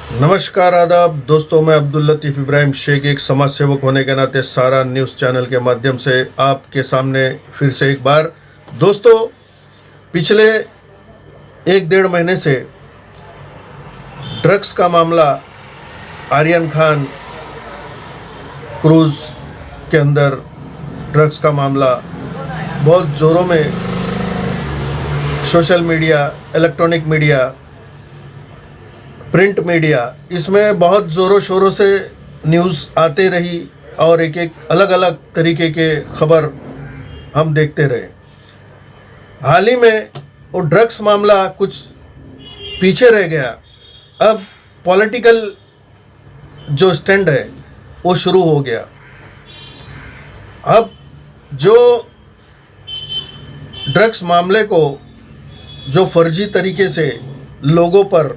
नमस्कार आदाब दोस्तों, मैं अब्दुल लतीफ़ इब्राहिम शेख एक समाज सेवक होने के नाते सारा न्यूज़ चैनल के माध्यम से आपके सामने फिर से एक बार। दोस्तों, पिछले 1-1.5 महीने से ड्रग्स का मामला आर्यन खान क्रूज़ के अंदर ड्रग्स का मामला बहुत ज़ोरों में social media, electronic media, print media, इसमें बहुत ज़ोरों शोरों से न्यूज़ आते रही और एक एक अलग अलग तरीके के खबर हम देखते रहे। हाल ही में वो ड्रग्स मामला कुछ पीछे रह गया। अब पॉलिटिकल जो स्टैंड है वो शुरू हो गया। अब जो ड्रग्स मामले को जो फर्जी तरीके से लोगों पर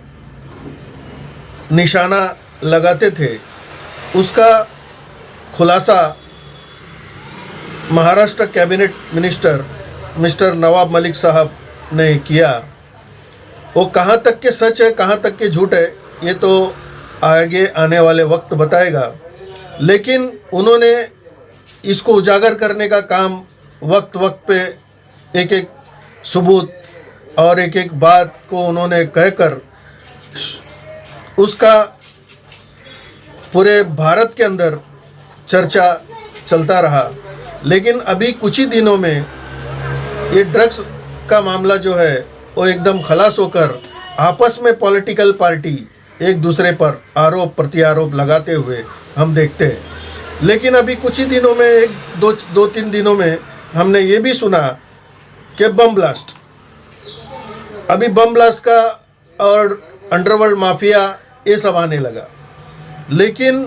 निशाना लगाते थे, उसका खुलासा Maharashtra cabinet minister mister Nawab Malik साहब ने किया। वो कहाँ तक के सच है, कहाँ तक के झूठ है, ये तो आगे आने वाले वक्त बताएगा। लेकिन उन्होंने इसको उजागर करने का काम वक्त वक्त पे एक एक सबूत और एक एक बात को उन्होंने कहकर उसका पूरे भारत के अंदर चर्चा चलता रहा। लेकिन अभी कुछ ही दिनों में ये ड्रग्स का मामला जो है वो एकदम खलास होकर आपस में पॉलिटिकल पार्टी एक दूसरे पर आरोप प्रत्यारोप लगाते हुए हम देखते हैं। लेकिन अभी कुछ ही दिनों में दो तीन दिनों में हमने ये भी सुना कि बम ब्लास्ट, अभी बम ब्लास्ट का और अंडरवर्ल्ड माफिया ये सब आने लगा। लेकिन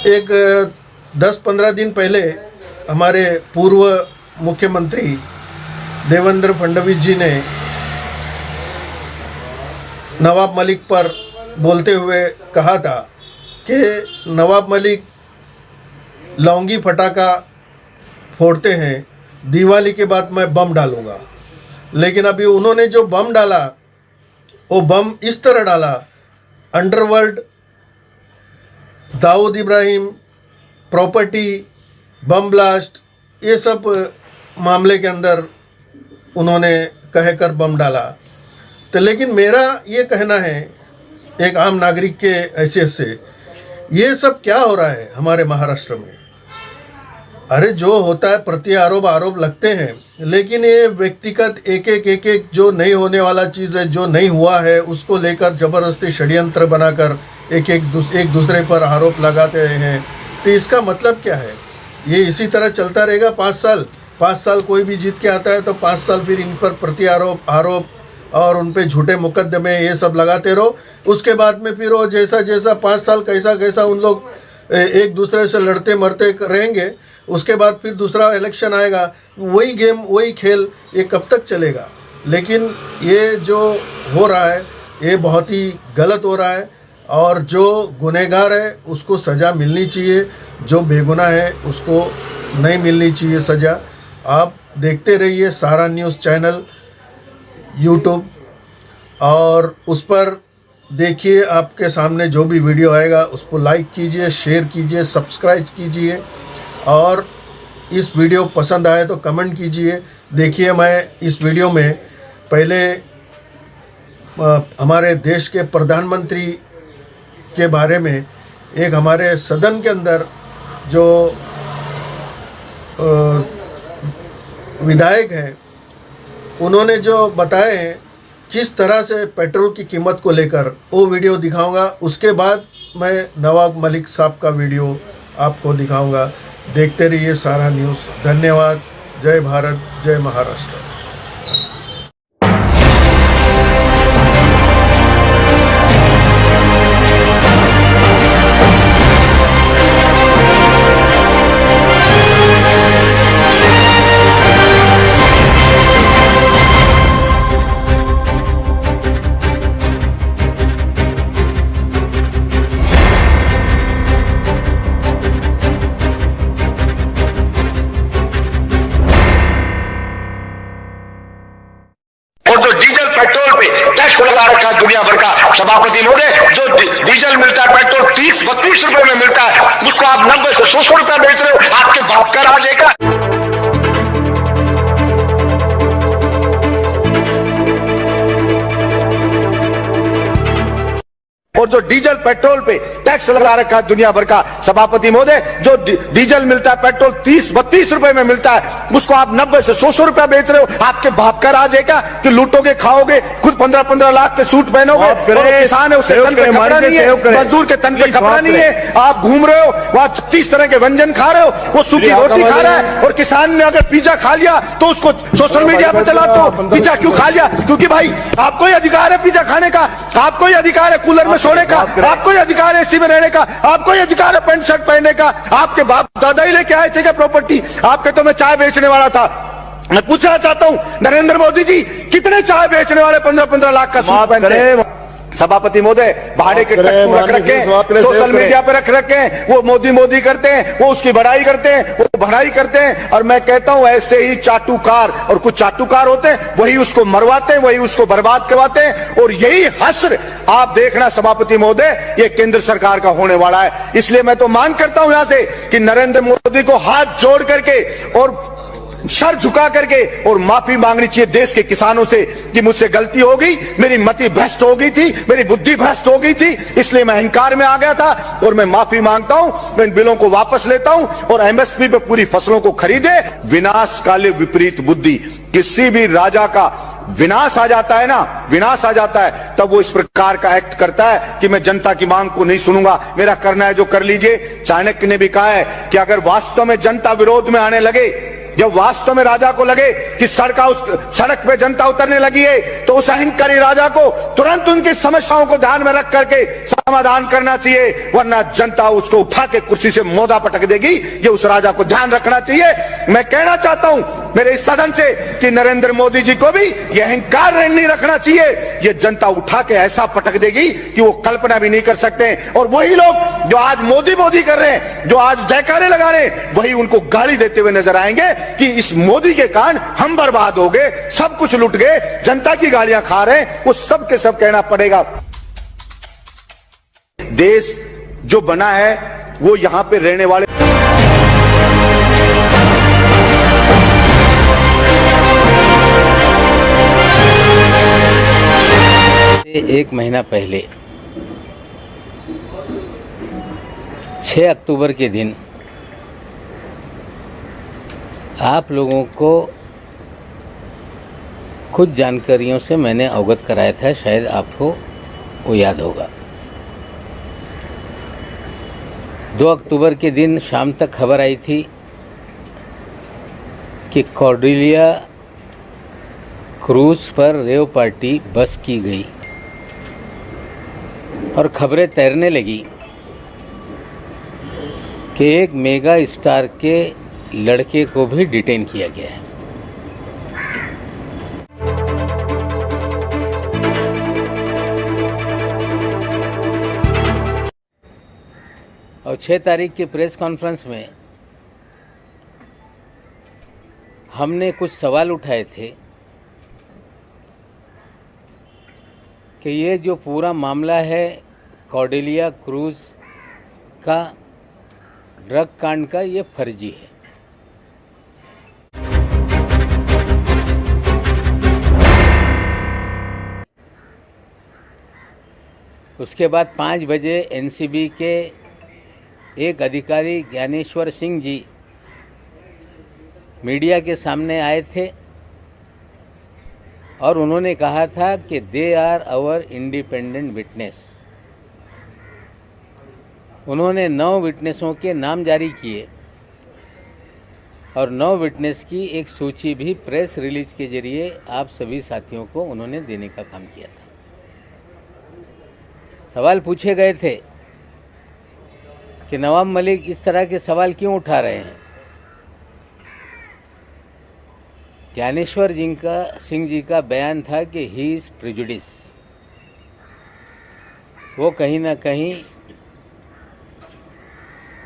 एक 10-15 दिन पहले हमारे पूर्व मुख्यमंत्री देवेंद्र फडणवीस जी ने नवाब मलिक पर बोलते हुए कहा था कि नवाब मलिक लौंगी फटाका फोड़ते हैं, दिवाली के बाद मैं बम डालूंगा। लेकिन अभी उन्होंने जो बम डाला वो बम इस तरह डाला, underworld, Dawood Ibrahim, property, bomb blast, ये सब मामले के अंदर उन्होंने कहकर बम डाला। तो लेकिन मेरा ये कहना है एक आम नागरिक के हैसियत से, ये सब क्या हो रहा है हमारे महाराष्ट्र में? अरे जो होता है प्रति आरोप लगते हैं, लेकिन ये व्यक्तिगत एक एक जो नहीं होने वाला चीज़ है, जो नहीं हुआ है, उसको लेकर ज़बरदस्ती षड्यंत्र बनाकर एक दूसरे पर आरोप लगाते हैं। तो इसका मतलब क्या है? ये इसी तरह चलता रहेगा 5 साल कोई भी जीत के आता है तो 5 साल फिर इन पर प्रति आरोप और उन पे झूठे मुकदमे ये सब लगाते रहो। उसके बाद में फिर वो जैसा 5 साल कैसा उन लोग एक दूसरे से लड़ते मरते रहेंगे। उसके बाद फिर दूसरा इलेक्शन आएगा, वही गेम वही खेल, ये कब तक चलेगा? लेकिन ये जो हो रहा है ये बहुत ही गलत हो रहा है और जो गुनहगार है उसको सज़ा मिलनी चाहिए, जो बेगुनाह है उसको नहीं मिलनी चाहिए सज़ा। आप देखते रहिए सारा न्यूज़ चैनल यूट्यूब, और उस पर देखिए आपके सामने जो भी वीडियो आएगा उसको लाइक कीजिए, शेयर कीजिए, सब्सक्राइब कीजिए और इस वीडियो पसंद आए तो कमेंट कीजिए। देखिए, मैं इस वीडियो में पहले हमारे देश के प्रधानमंत्री के बारे में, एक हमारे सदन के अंदर जो विधायक हैं उन्होंने जो बताए हैं किस तरह से पेट्रोल की कीमत को लेकर, वो वीडियो दिखाऊंगा। उसके बाद मैं नवाब मलिक साहब का वीडियो आपको दिखाऊंगा। देखते रहिए सारा न्यूज़। धन्यवाद। जय भारत, जय महाराष्ट्र। सभापति महोदय, जो डीजल मिलता है पेट्रोल 30-32 रुपए में मिलता है, उसको आप 90 से 100 रुपए बेच रहे हो, आपके बाप का राज है क्या? और जो डीजल पेट्रोल पे टैक्स लगा रखा है दुनिया भर का, सभापति महोदय, जो डीजल मिलता है पेट्रोल 30-32 रुपए में मिलता है, उसको आप 90 से 100 रुपए बेच रहे हो, आपके बाप का राज है क्या? कि लूटोगे, खाओगे, खुद 15-15 लाख के सूट पहनोगे, और किसान है उसके तन पे कपड़ा नहीं है, मजदूर के तन पे कपड़ा नहीं है, आप घूम रहे हो वहां 30 तरह के व्यंजन खा रहे हो, वो सूखी रोटी खा रहा है, और किसान ने अगर पिज्जा खा लिया तो उसको सोशल मीडिया पर चलाते हो, पिज्जा क्यों खा लिया? क्योंकि भाई आपको ही अधिकार है पिज्जा खाने का, आपको ही अधिकार है कूलर में सोने का, आपको ही अधिकार है एसी में रहने का, आपको ही अधिकार है पैंट शर्ट पहनने का। आपके बाप दादा ही लेके आए थे क्या प्रॉपर्टी? आपके तो मैं चाय बेचने वाला था। मैं पूछना चाहता हूं नरेंद्र मोदी जी, कितने चाय बेचने वाले 15-15 लाख का सूट पहनते हैं? सभापति महोदय, भाड़े के टट्टू रख रखे, सोशल मीडिया पे रख रखे हैं, वो मोदी मोदी करते हैं, वो उसकी बड़ाई करते हैं, वो भड़ाई करते हैं। और मैं कहता हूं ऐसे ही चाटुकार, और कुछ चाटुकार होते हैं, वही उसको मरवाते हैं, वही उसको बर्बाद करवाते हैं, और यही हश्र आप देखना सभापति महोदय, ये केंद्र सरकार का होने वाला है। इसलिए मैं तो मांग करता हूं यहां से कि नरेंद्र मोदी को हाथ जोड़ करके और सर झुका करके और माफी मांगनी चाहिए देश के किसानों से कि मुझसे गलती हो गई, मेरी मति भ्रष्ट हो गई थी, मेरी बुद्धि भ्रष्ट हो गई थी, इसलिए मैं अहंकार में आ गया था, और मैं माफी मांगता हूं, मैं इन बिलों को वापस लेता हूं, और एमएसपी पे पूरी फसलों को खरीदे। विनाश काले विपरीत बुद्धि, किसी भी राजा का विनाश आ जाता है ना, विनाश आ जाता है, तब वो इस प्रकार का एक्ट करता है कि मैं जनता की मांग को नहीं सुनूंगा, मेरा करना है जो कर लीजिए। चाणक्य ने भी कहा है कि अगर वास्तव में जनता विरोध में आने लगे, जब वास्तव में राजा को लगे कि सड़क पे जनता उतरने लगी है, तो उस अहंकारी राजा को तुरंत उनकी समस्याओं को ध्यान में रख करके समाधान करना चाहिए, वरना जनता उसको उठा के कुर्सी से मोदा पटक देगी। ये उस राजा को ध्यान रखना चाहिए। मैं कहना चाहता हूं मेरे इस सदन से कि नरेंद्र मोदी जी को भी ये अहंकार नहीं रखना चाहिए, ये जनता उठा के ऐसा पटक देगी कि वो कल्पना भी नहीं कर सकते। और वही लोग जो आज मोदी मोदी कर रहे हैं, जो आज जयकारे लगा रहे हैं, वही उनको गाली देते हुए नजर आएंगे कि इस मोदी के कारण हम बर्बाद हो गए, सब कुछ लुट गए, जनता की गालियां खा रहे हैं। वो सब के सब कहना पड़ेगा। देश जो बना है वो यहां पे रहने वाले एक महीना पहले 6 अक्टूबर के दिन आप लोगों को कुछ जानकारियों से मैंने अवगत कराया था, शायद आपको वो याद होगा। 2 अक्टूबर के दिन शाम तक खबर आई थी कि कॉर्डेलिया क्रूज पर रेव पार्टी बस की गई और खबरें तैरने लगी कि एक मेगा स्टार के लड़के को भी डिटेन किया गया है। और 6 तारीख की प्रेस कॉन्फ्रेंस में हमने कुछ सवाल उठाए थे कि ये जो पूरा मामला है कॉर्डेलिया क्रूज का, ड्रग कांड का, ये फर्जी है। उसके बाद 5 बजे एनसीबी के एक अधिकारी ज्ञानेश्वर सिंह जी मीडिया के सामने आए थे और उन्होंने कहा था कि they are our independent witness. उन्होंने 9 विटनेसों के नाम जारी किए और 9 विटनेस की एक सूची भी प्रेस रिलीज के जरिए आप सभी साथियों को उन्होंने देने का काम किया था। सवाल पूछे गए थे कि नवाब मलिक इस तरह के सवाल क्यों उठा रहे हैं। ज्ञानेश्वर सिंह जी का बयान था कि ही इज़ प्रेजुडिस। वो कहीं ना कहीं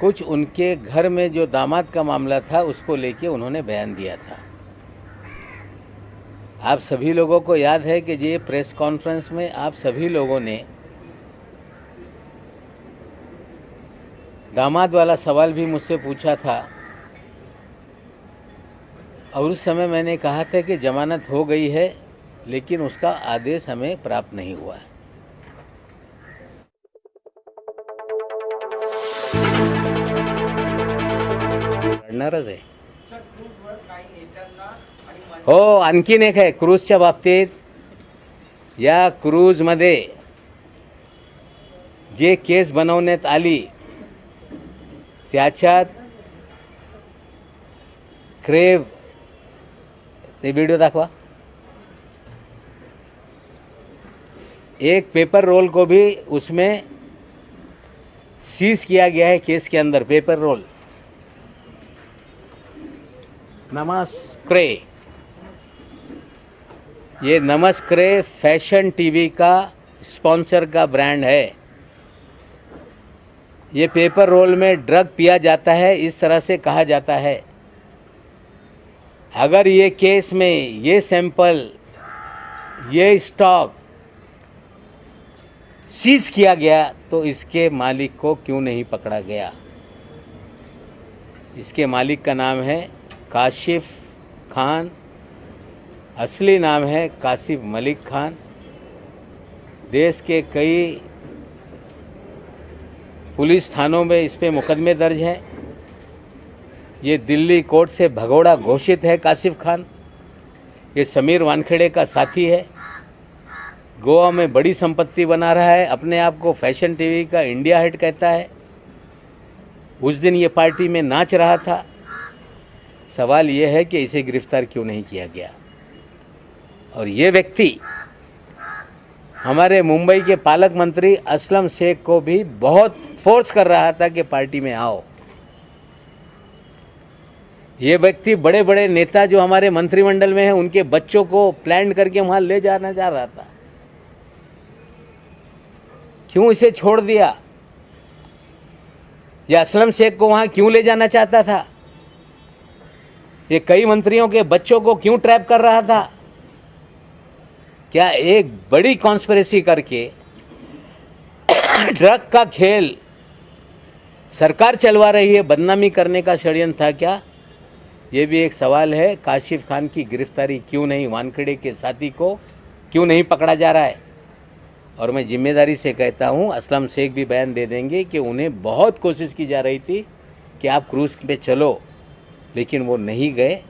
कुछ उनके घर में जो दामाद का मामला था उसको लेके उन्होंने बयान दिया था। आप सभी लोगों को याद है कि ये प्रेस कॉन्फ्रेंस में आप सभी लोगों ने दामाद वाला सवाल भी मुझसे पूछा था और उस समय मैंने कहा था कि जमानत हो गई है, लेकिन उसका आदेश हमें प्राप्त नहीं हुआ है। लढणारच आहे हो। आणखीन एक आहे क्रूजच्या बाबतीत, या क्रूजमध्ये जे केस बनवण्यात आली त्याच्यात क्रेव, ते व्हिडिओ दाखवा, एक पेपर रोल को भी उसमें सीज किया गया है केस के अंदर, पेपर रोल। नमस्क्रे, ये नमस्क्रे फैशन टीवी का स्पॉन्सर का ब्रांड है। ये पेपर रोल में ड्रग पिया जाता है, इस तरह से कहा जाता है। अगर ये केस में ये सैंपल, ये स्टॉक सीज किया गया तो इसके मालिक को क्यों नहीं पकड़ा गया? इसके मालिक का नाम है काशिफ खान, असली नाम है कासिफ मलिक खान। देश के कई पुलिस थानों में इस पे मुकदमे दर्ज हैं। ये दिल्ली कोर्ट से भगोड़ा घोषित है कासिफ खान। ये समीर वानखेड़े का साथी है, गोवा में बड़ी संपत्ति बना रहा है, अपने आप को फैशन टीवी का इंडिया हेड कहता है। उस दिन ये पार्टी में नाच रहा था। सवाल ये है कि इसे गिरफ्तार क्यों नहीं किया गया? और ये व्यक्ति हमारे मुंबई के पालक मंत्री असलम शेख को भी बहुत फोर्स कर रहा था कि पार्टी में आओ। ये व्यक्ति बड़े बड़े नेता जो हमारे मंत्रिमंडल में हैं, उनके बच्चों को प्लान करके वहां ले जाना चाह रहा था। क्यों इसे छोड़ दिया? या असलम शेख को वहां क्यों ले जाना चाहता था? ये कई मंत्रियों के बच्चों को क्यों ट्रैप कर रहा था? क्या एक बड़ी कॉन्स्पिरेसी करके ड्रग का खेल सरकार चलवा रही है, बदनामी करने का षड्यंत्र था क्या? ये भी एक सवाल है। काशिफ खान की गिरफ्तारी क्यों नहीं, वानखेड़े के साथी को क्यों नहीं पकड़ा जा रहा है? और मैं जिम्मेदारी से कहता हूं, असलम शेख भी बयान दे देंगे कि उन्हें बहुत कोशिश की जा रही थी कि आप क्रूज पे चलो, लेकिन वो नहीं गए।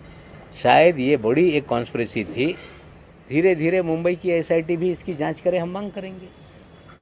शायद ये बड़ी एक कॉन्स्पिरेसी थी। धीरे धीरे मुंबई की एसआईटी भी इसकी जांच करे, हम मांग करेंगे।